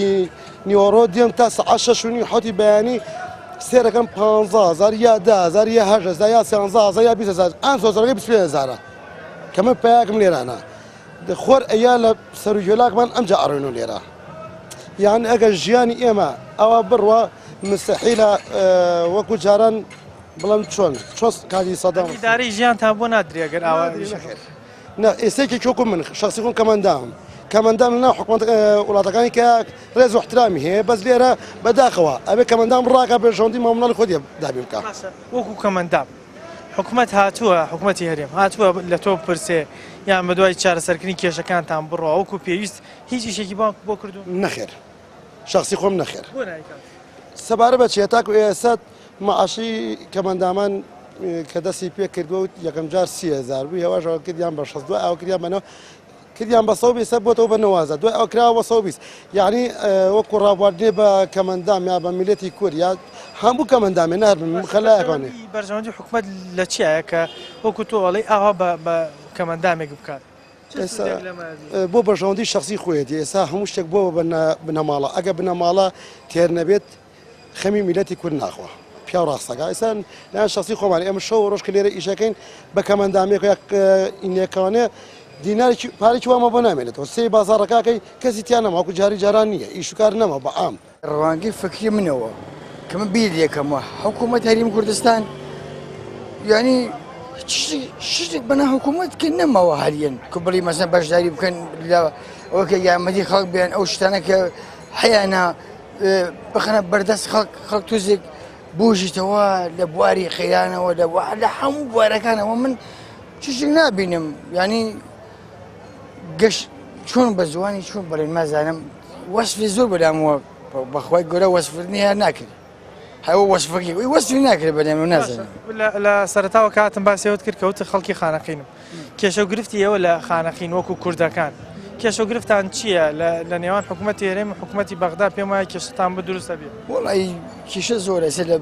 Speaker 3: نیوەڕۆ دێم تا سەعات 6:30 حوتی بەیانی سێرەکەم 15,000 یا 10,000 یا 8,000 یا 13,000 یا 20,000 ئەم سۆزەکەی 25,000 کە من پەیاکم لێرانە خۆر ئەیا لە سەرجێلاکمان ئەمجا ئەڕێنەوە لێرە یان ئەگەر ژیانی ئێمە ئەوە بڕوە مستەحیلە وەکو جاران بڵم چۆن کاتی سەدام
Speaker 1: داری ژیانتان بۆ نادرێگەر ئاوا
Speaker 3: ئێستێکی چۆکو من شخصی خۆم کەمەندام لەناو حکومەت وڵاتەکانی کە ڕێز و احترامی هەیە بەس لێرە بەداخەوە ئەبێ کەمەندام ڕاکە بێژەوندی مامناڵی خۆی دابی بکە
Speaker 1: وەکو کەمەندام حکومت هاتووە حکوومەتی هەرێم هاتووە لە تۆ پرسێ یان بە دوای چارەسەرکردنی کێشەکانتان بڕۆ وەکو پێویست هیچ ئیشێکی بۆ کردو
Speaker 3: نەخێر شخصی خۆم نەخێر سەبارە بە چێ تاکو ئێستا مەعاشی کەمەندامان کە دەستی پێ کردووە و یەکەم جار 30,000 بوو هێواشەوە کردیان بە 62 ئەو کردیان بەنەوە کردیان بە 120 بۆتەوە بە 90 دوای ئەو کراوە بە 120 یعنی وەکو ڕابواردنێ بە کەمەندام یا بە میلەتی کورد یا هەموو کەمەندامێ نەهربن خەلایەکانێ
Speaker 1: بەرژەوەندی حکومت لە چیایە کە وەکو تۆ وەڵی ئاوا بە کەمەندامێک بکات
Speaker 3: بۆ بەژەوەندی شخصی خۆیەتی ئێستا هەموو شتێک بۆ بنەماڵە ئەگە بنەماڵە تێر نەبێت خەمی میلەتی کورد ناخوا پیا ڕاستەکە ئێستا لایەن شخصی خۆمان ئێمە شەو ڕۆژ کە لێرە ئیشەکەین بە کەمەندامێک ئینێکەوانێ دینارێکی پارێکی وامە بۆ نامێنێتەوە سێ بازاڕەکەکەی کەسی تیان نەما وەکو جاران نییە ئیشوکار نەما بە ئام
Speaker 11: ڕوانگەی فکری منەوە کە من بیر یەکەمەوە حکوومەت هەرێمی کوردستان ینی شتێک بەنا حکوومەت کە نەماوە هەریەن کە بڵی مەسەن بەشداری بکەن ئەوکە یارمەتی خەڵک بیان ئەو شتانە کە هەیەە بخەنە بەردەست خەڵک تۆزێک بۆژیتەوە لە بواری خەیرانەوە لە هەموو بوارەکانەوە من چشتێک نابینم ینی گەشت چۆن بە زوانی چۆن بڵێن مازانم وەسفی زۆر بەدامەوە بەخوای گەورە وەسفردنی هەر ناکرد هەوە وەسفەکەی وەسفی ناکرد بەدەم نازانم
Speaker 1: لە سەرەتاوە کاتم باسیەوەت کرد کەوتە خەڵکی خانەقینم کێشە و گرفتی ئێوە لە خانەقین وەکو کوردەکان کێشە و گرفتان چییە لە نێوان حکوومەتی هەرێم حکوومەتی بەغدا پێم وایە کێشتان بە دروستە بێت
Speaker 11: وڵی کێشە زۆرە سەر لە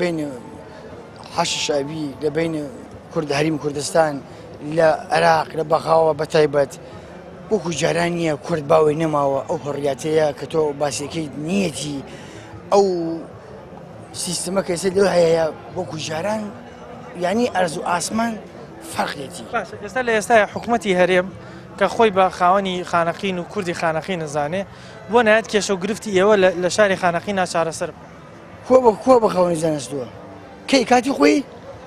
Speaker 11: بین حەش شعبی لە بین کورد هەریم کوردستان لە عێراق لە بەخاوە بە تایبەت وەکو جاران نییە کورد باوەی نەماوە ئەو هەڕیاتەیە کە تۆ باسیەکەی نیەتی ئەو سیستەمەکە ئێستا لەو هەیە وەکو جاران ینی ئەرز و ئاسمان فەرقێتی
Speaker 1: ئێستا لە ئێستای حکوومەتی هەرێم کە خۆی بە خاوەنی خانەقین و کوردی خانەقین نزانێ بۆ نایەت کێشە و گرفتی ئێوە لە شاری خانەقین ناچارەسەر
Speaker 11: خۆ بە خاوەنی زانستووە کەی کاتی خۆی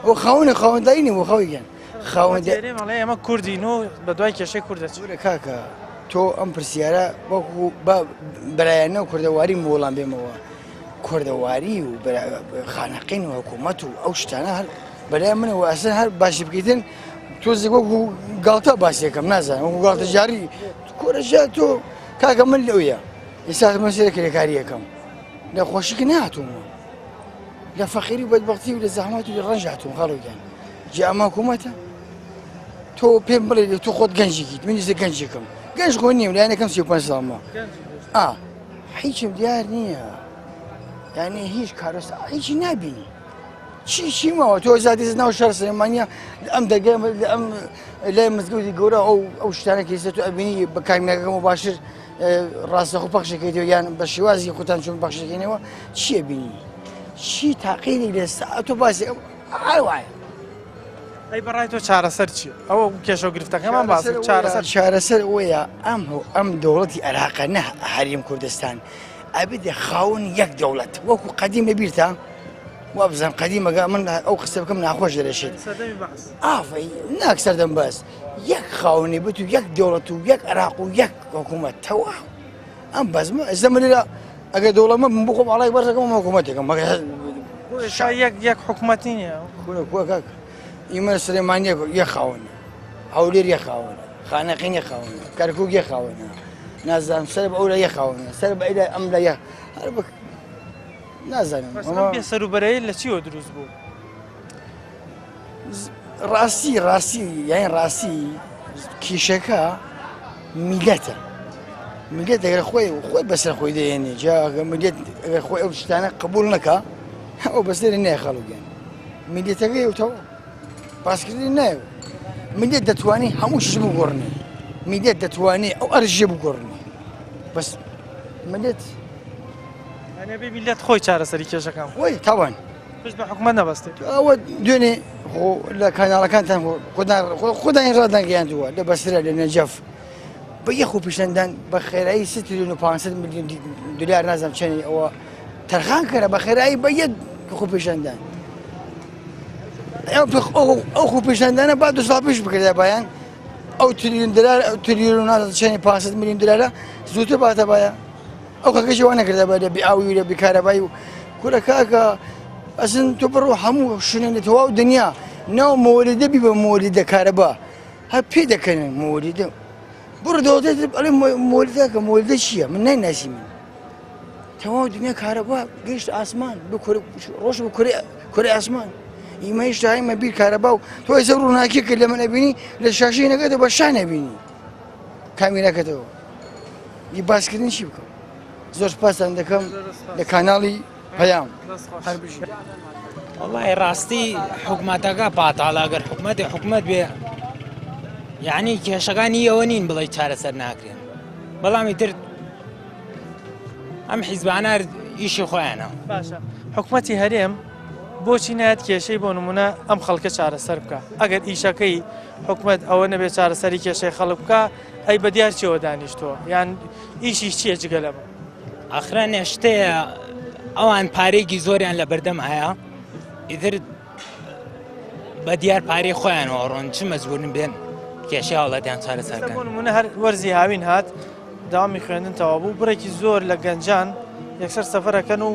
Speaker 11: ئەو خاوەنە خاوەندایی بۆ خەویگەن
Speaker 1: خاوەندێمەڵێ ئەمە کوردین و بە دوای کێشەی کوردەچورە
Speaker 11: کاکە تۆ ئەم پرسیارە وەکو بەرایەنەوە کوردەواری وەڵام بێمەوە کوردەواری و خانەقین و حکوومەت و ئەو شتانە هەر بەلای منەوە ئەسن هەر باشی بکەیتن تۆزێک وەکو گاڵتە باسیەکەم نازانم وەکو گاڵتە جاری کۆرەژە تۆ کاکە من لەوەیە ئێستا مەسەرە کرێکاریەکەم لە خۆشیکە نهاتوومەوە لە فەقیری و بەدبەختی و لە زەحمەت و لە ڕەنج هاتووم خەڵۆکیان جا ئەمە حکوومەتە تۆ پێم بڵێ تۆ خۆت گەنجێکیت من دیسە گەنجێکم گەنج خۆ نیم لایەنەکەم 35 ساڵمە هیچم دیار نییە یعنی هیچ کارۆستا هیچی نبینی چی ماوە تۆ زادی ناو شار سلێمانیا ئەم دەرگای ئەم لای مزگەوتی گەورە ئەو شتانە کەیسە تو ئەبینی بە کامیەکەم و باشتر ڕاستەخۆ پەخشەکەیتەوە یان بە شێوازی خۆتان چۆن پەخشەکەینەوە چییە بینی چی تاقیری لێستا تۆ باسی وایە
Speaker 1: ئەی بەڕای تۆ چارەسەر چی ئەوە کێشە و گرفتەکەمان باس
Speaker 11: چارەسەر ئەوەیە ئەم دەوڵەتی عێراقە نە هەرێم کوردستان ئەبێ خاوەن یەک دەوڵەت وەکو قەدیم لەبیرتە وا بزان قەدیمەکە من ئەو قسە بکەم ناخۆش دەرەشێت ئافەی ناک سەردەم باس یەک خاوەنی بێت و یەک دەوڵەت و یەک عێراق و یەک حکوومەت تەواو ئەم بەزمە ئێستا لێرە ئەگەر دەوڵەمە من بخۆم ئاڵای بەرزەکەم حکوومەتێکم
Speaker 1: یەک حکوومەتی نییە
Speaker 11: کاک ئیمە سلێمانیە یەک خاوەنە هەولێر یەک خاوەنە خانەقین یەک خاوەنە کەرکووک یەک خاوەنە نازانم سەر بە ئەو لە یەک خاوەنە سەر بە ئەیدا ئەم لە یەک نازانم
Speaker 1: سەروبەرەیە لە چیوە دروست بوو
Speaker 11: ڕاستی یان ڕاستی کیشەکە میلەتە میلەت ئەگەر خۆی بەسەر خۆی دەێنێ جا میلەت ئەگەر خۆی ئەو شتانە قبول نەکا ئەو بەسەری نایە خەڵوگەن میلەتەکەی وتەوە پاسکردنی نایە میلەت دەتوانێت هەموو شت بگۆڕنێ میلەت دەتوانێت ئەو ئەرژێ بگۆڕنێ بەس میلەت
Speaker 1: بێ میلەت خۆی چارەسەری کێشەکان
Speaker 11: خۆی تاوان
Speaker 1: پشت بە حکوومەت نەبەستێت
Speaker 11: ئەوە دوێنێ لە کاناڵەکانتان خۆدانی ڕادانگەیاندووە لە بەسرە لە نەجەف بە یەخ و پیشەندان بە خێرایی 3,500 میلیۆن دلار نازانم چەنی ئەوە تەرخان کەرە بە خێرایی بە یەک خۆ پیشەندان ئەو خۆ پیشەندانە با 2 ساڵ پیش بکردا بایان ئەو تریلیۆن نازانم چەنی 500 میلیۆن دلارە زووتر باتە باە ئەو کەکەی وا نەکردا بە لە بیئاوی و لە بیکارەبایی و کورە کاکە ئەسن تۆ بڕۆ هەموو شوێنە لە تەواو دنیا ناو مۆلیدە بی بە مۆلیدە کارەبا هەر پێ دەکەنن مۆلیدە بڕۆ دەوڵەت ئەڵێ مۆلیدەکە مۆلیدە چییە من نایناسی من تەواو دنیا کارەبا گەیشت ئاسمان ڕۆژ بە کوڕی ئاسمان ئیمە هێشتا هەیمە بیر کارەبا و تۆ ئێستا ڕووناکی کرد لە من ئەبینی لە شاشەی نەکەتەوە بە شان ئەبینی کامیرەکەتەوە ی باسکردنی چی بکەم زۆر سپاسان دەکەم لە کاناڵی پەیام
Speaker 12: وڵی ڕاستی حکوومەتەکە پاتاڵە ئەگەر حکوومەت بێ یعنی کێشەکانی ئەوە نین بڵێ چارەسەر ناکرێن بەڵامی تر ئەم حیزبانە ئیشی خۆیانە
Speaker 1: باشە حکوومەتی هەرێم بۆچی نایەت کێشەی بۆ نمونە ئەم خەڵکە چارەسەر بکە ئەگەر ئیشەکەی حکوومەت ئەوە نەبێت چارەسەری کێشەی خەڵک بکە ئەی بە دیار چیەوە دانیشتووە یان ئیشی چییە جگە لەمە
Speaker 12: ئەخرا نێشتەیە ئەوان پارێکی زۆریان لە بەردەم هەیە ئیتر بە دیار پارەی خۆیانەوە ڕۆن چ مەجبورن بێن کێشەی هەوڵەتیان چارەسەرکەن
Speaker 1: بۆ نمونە هەر وەرزی هاوین هات داوامی خوێندن تەواو بوو بڕێکی زۆر لە گەنجان یەکسەر سەفەرەکەن و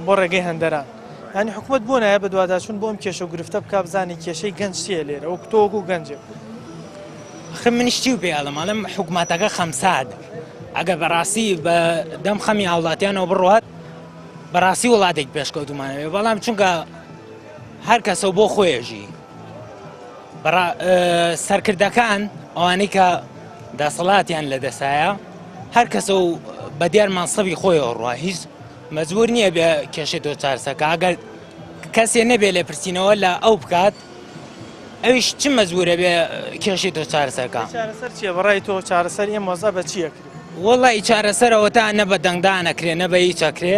Speaker 1: بۆ ڕێگەی هەندەران ینی حکوومەت بۆ نایە بە دوواداچوون بۆ ئەم کێشە و گرفتە بکە بزانانی کێشەی گەنج چیە لێرە وەک تۆوەکو گەنجێک
Speaker 12: خم منیشتی و پێڵم ئەڵم حکوومەتەکە خەمساد ئەگەر بەڕاستی بە دەم خەمی هاوڵاتیانەوە بڕوات بەڕاستی وڵاتێک پێشکەوتمانەوێ بەڵام چونکە هەر کەسە بۆ خۆیەژی سەرکردەکان ئەوانەی کە دەسەڵاتیان لە دەسایە هەر کەسە و بە دیار مانسەبی خۆیەوە ڕوا هیچ مەجبور نییە بێ کێشەی تۆ چارەسەرکە ئەگەر کەسێ نەبێ لێ پرسیینەوە لە ئەو بکات ئەویش چ مەجبورە بێ کێشەی تۆ چارەسەرکە
Speaker 1: چارەسەر چیە بەڕای تۆ چارەسەر ئێمە وەزا بە چیە کرد
Speaker 12: وەڵی چارەسەرەوە تا نە بە دەنگدانەکرێ نە بە هیچ ئەکرێ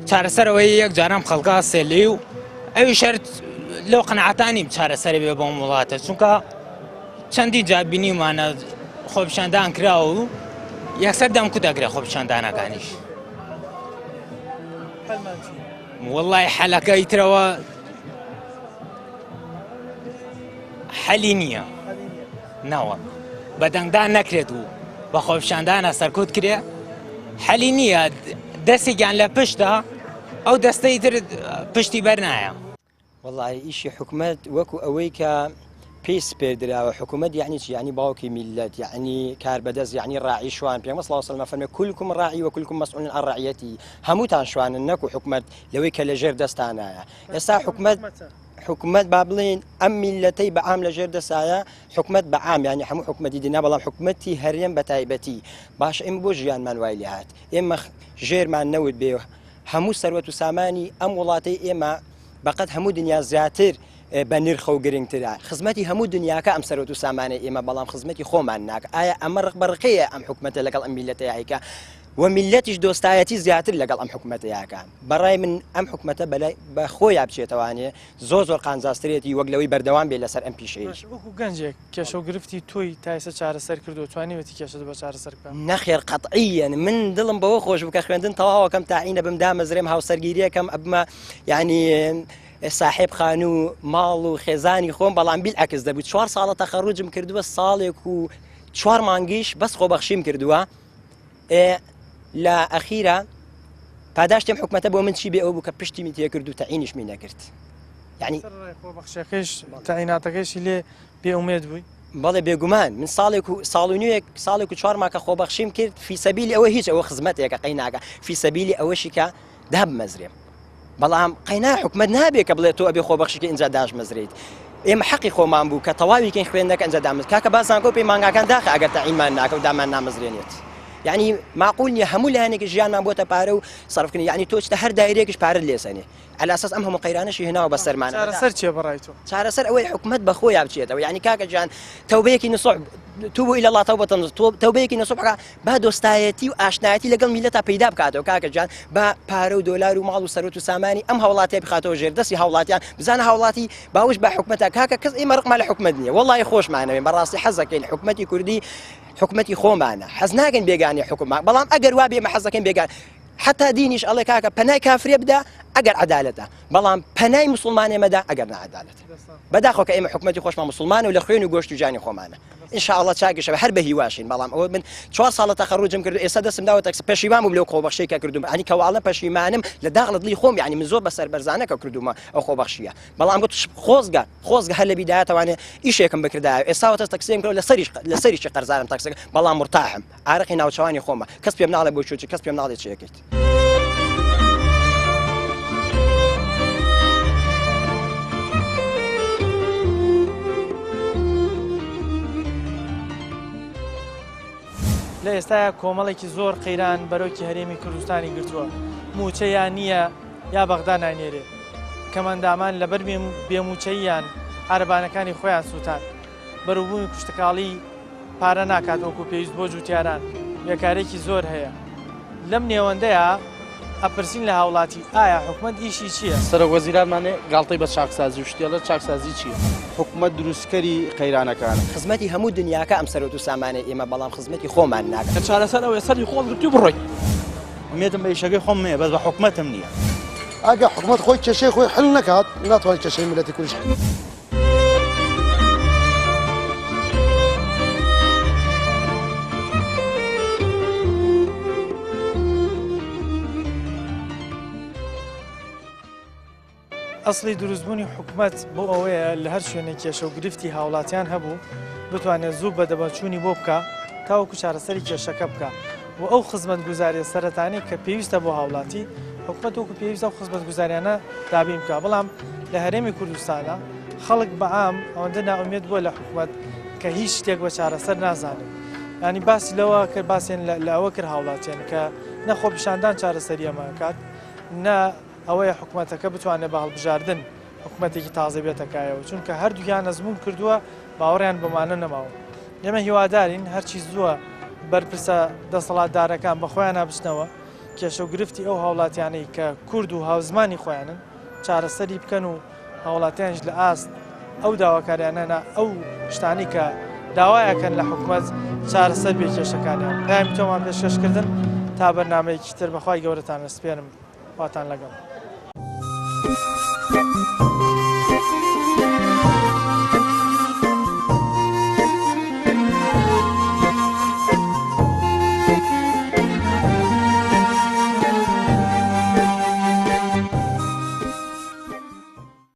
Speaker 12: چارەسەرەوەی یەک جارام خەڵکا سێلی و ئەوی شەرت لەو قەنەعەتانی چارەسەر بێ بۆم وڵاتە چونکە چەندی جا بینیمانە خۆپیشاندان کراوە و یەکسەر دەم کودەگرێ خۆپیشاندانەکانیش وەڵی حەلەکە ئیترەوە حەلی نییە نەوە بە دەنگدان نەکرێت و بە خۆپیشاندانە سەرکوت کرێ حەلی نییە دەستێکیان لە پشتە ئەو دەستەی تر پشتی بەر نایە
Speaker 4: والله ئیشی حکوومەت وەکو ئەوەی کە پێی سپێردراوە حکوومەت یعنی چی یعنی باوکی میلەت یعنی کاربەدەست یعنی ڕاعی شوان پێغەمبەر صلی الله علیه و سلم فەرمێ کولکم ڕاعی وکولکم مسئول عن رعیەتی هەمووتان شوانن نەکو حکوومەت لەوەی کە لەژێر دەستانایە ئێستا حکوومەت با بڵێن ئەم میلەتەی بەعام لەژێر دەسایە حکوومەت بەعام یعنی هەموو حکوومەتی دینا بەڵام حکوومەتی هەرێم بە تایبەتی باش ئێمە بۆ ژیانمان وای لێ هات ئێمە ژێرمان نەوت بێ هەموو سەروەت و سامانی ئەم وڵاتەی ئێمە بەقەت هەموو دنیا زیاتر بە نرخە و گرنگترە خزمەتی هەموو دنیاکە ئەم سەروەت و سامانەی ئێمە بەڵام خزمەتی خۆمان ناکە ئایا ئەمە ڕقبەڕقەیە ئەم حکوومەتە لەگەڵ ئەم میلەتەیەکە و میلەتیش دۆستایەتی زیاتر لەگەڵ ئەم حکوومەتەیەکە بەڕای من ئەم حکوومەتە بەلای بە خۆیان بچێتەوانێ زۆر قانجاسترێتی وەک لەوەی بەردەوام بێ لەسەر ئەم پیشەیەش
Speaker 1: وەکو گەنجێک کێشە و گرفتی تۆی تا ئێستا چارەسەر کردو توانیوێتی کێشەت بە چارەسەر بکەم
Speaker 4: نەخێر قەتعیەن من دڵم بەوە خۆش بکە خوێندن تەواوەکەم تاعینە بم دامەزرێم هاوسەرگیریەکەم ئەبمە یعنی صاحب خان و ماڵ و خێزانی خۆم بەڵام بیلعکس دەبوو 4 ساڵە تەخەڕوجم کردووە ساڵێک و 4 مانگیش بەس خۆبەخشیم کردووە لە ئەخیرە پاداشتم حکوومەتە بۆ من چی بێ ئەو بوو کە پشتیمی تێ کرد و تەعینیشمی نەکرد یعنی
Speaker 1: خۆبەخشیەکەیش تەعیناتەکەیشی لێ بێئومێد بووی
Speaker 4: بەڵێ بێگومان من ساڵێک و 4 ماکە خۆبەخشیم کرد فی سەبیلی ئەوە هیچ ئەوە خزمەتێکە قەیناکە فی سەبیلی ئەوەشی کە دابمەزرێم بەڵام قەینا حکوومەت نابێت کە بڵێت تۆ ئەبێ خۆبەخشیکە ئینجا داژمەزرێت ئێمە حەقی خۆمان بوو کە تەواویکەین خوێندەکە ئەنجا دامەز کاکە بازان کۆ پێی مانگاکان داخە ئەگەر تەعینمان ناکە و دامان نامەزرێنێت یعنی معقول نییە هەموو لایەنێکی ژیانمان بۆتە پارە و سەرفکردنی یعنی تۆ چتە هەر دایرێکیش پارەت لێسەنێ على اساس ئەم هەموو قەیرانەشی هێناوە بە سەرمانە
Speaker 1: چارەسەر چییە بەڕای تۆ
Speaker 4: چارەسەر ئەوەی حکوومەت بە خۆیان بچێتەوە یعنی کاکە جان تەوبەیەکی نسوح توبوا إلى الله توبة توبەیەکی نسوح با دۆستایەتی و ئاشنایەتی لەگەڵ میلەتە پەیدا بکاتەوە کاکە جان با پارە و دۆلار و ماڵ و سەرۆت و سامانی ئەم هەوڵاتیە بخاتەوە ژێر دەستی هەوڵاتیان بزانە هەوڵاتی باوش بە حکوومەتە کاکە کەس ئێمە ڕقمان لە حکوومەت نییە وەڵی خۆشمانەوێن بەڕاستی حەزەکەین حکوومەتی کوردی حکوومەتی خۆمانە حەز ناکەین بێگانی حکوومەت بەڵام ئەگەر وا بێ ئێمە حەزەکەین بێگان حتى دینیش ئەڵێ کاکە پەنای کافرێ بدە ئەگەر عەدالەتە بەڵام پەنای موسڵمانێ مەدا ئەگەر نەعەدالەتە بەداخەوە کە ئێمە حکوومەتی خۆشمان موسڵمانە و لە خوێن و گۆشت و جانی خۆمانە ئینشاءالله چاکیشەوە هەر بە هیواشین بەڵام ئەوە من 4 ساڵە تەخەڕوجم کرد ئێستا دەستم داوە تەکس پەشیمان بووم لەو خۆبەخشییەکە کردوم ئەنی کەواڵە پەشیمانم لە داغ لە دڵی خۆم یعنی من زۆر بەسەر بەرزانەکە کردومە ئەو خۆبەخشیە بەڵام گوت خۆزگە هەر لە بیدایەتەوانێ ئیشێکم بکردایە ئێستا تەس تەکسیم کرد لە سەریش قەرزانم تەکسەکە بەڵام مرتاحم ئارەقی ناوچەوانی خۆمە کەس پێم ناڵێ بۆ چۆچی کەس پێم ناڵێ چیەکەیت
Speaker 1: لە ئێستا کۆمەڵێکی زۆر قەیران بەرەوکی هەرێمی کوردستانی گرتووە موچەیان نییە یا بەغدا نانێرێ کەمەندامان لەبەر بێموچەییان عەرەبانەکانی خۆیان سووتان بەروبوومی کوشتەکاڵی پارە ناکات وەکو پێویست بۆ جوتیاران بێکارێکی زۆر هەیە لەم نێوەندەیە ئەپرسین لە هاوڵاتی ئایا حکوومەت ئیشی چییە؟
Speaker 2: سەرۆک وەزیرانمانێ گاڵتەی بە چاکسازی و شتێڵە چاکسازی چییە؟
Speaker 3: حکوومەت دروستکەری قەیرانەکانە
Speaker 4: خزمەتی هەموو دنیاکە ئەم سەرۆت و سامانەی ئێمە بەڵام خزمەتی خۆمان ناکەن
Speaker 9: کە چارەسەر ئەوەیە سەری خۆڵ گرتی و بڕۆی
Speaker 10: ئومێدم بە ئیشەکەی خۆم نییە بەس بە حکوومەتم نییە
Speaker 5: ئەگە حکوومەت خۆی کێشەی خۆی حل نەکات ناتوانێت کێشەی میلەتی کوردی
Speaker 1: ئەسڵی دروستبوونی حکوومەت بۆ ئەوەیە لە هەر شوێنێک کێشە و گرفتی هاوڵاتیان هەبوو بتوانێت زوو بەدەبەچوونی بۆ بکە تاوەکو چارەسەری کێشەکە بکە و ئەو خزمەت گوزاریە سەرەتانی کە پێویستە بۆ هاوڵاتی حکوومەت وەکو پێویستە و خزمەت گوزاریانە دابین بکە بەڵام لە هەرێمی کوردستانە خەڵک بەعام ئەوەندە ناومێت بووە لە حکوومەت کە هیچ شتێک بە چارەسەر نازانێت ینی باسی لەوە کرد باسیێن لە ئەوە کرد هاوڵاتیان کە نەخۆ پیشاندان چارەسەری ئەمەکات نە ئەوەیە حکوومەتەکە بتوانێت بە هەڵبژاردن حکوومەتێکی تازە بێتەکایەوە چونکە هەردوویان ئەزمون کردووە باوەڕیان بەمانە نەماوە ئێمە هیوادارین هەرچی زووە بەرپرسە دەسەڵاتدارەکان بە خۆیان نابچنەوە کێشە و گرفتی ئەو هاوڵاتیانەی کە کورد و هاوزمانی خۆیانن چارەسەری بکەن و هاوڵاتیانش لە ئاست ئەو داواکاریانەنا ئەو شتانی کە داوایەکەن لە حکوومەت چارەسەر بێ کێشەکانیان پایم تۆمان پێشکەشکردن تا بەرنامەیەکی تر بەخوای گەورەتان لەسپێرم واتان لەگەڵ.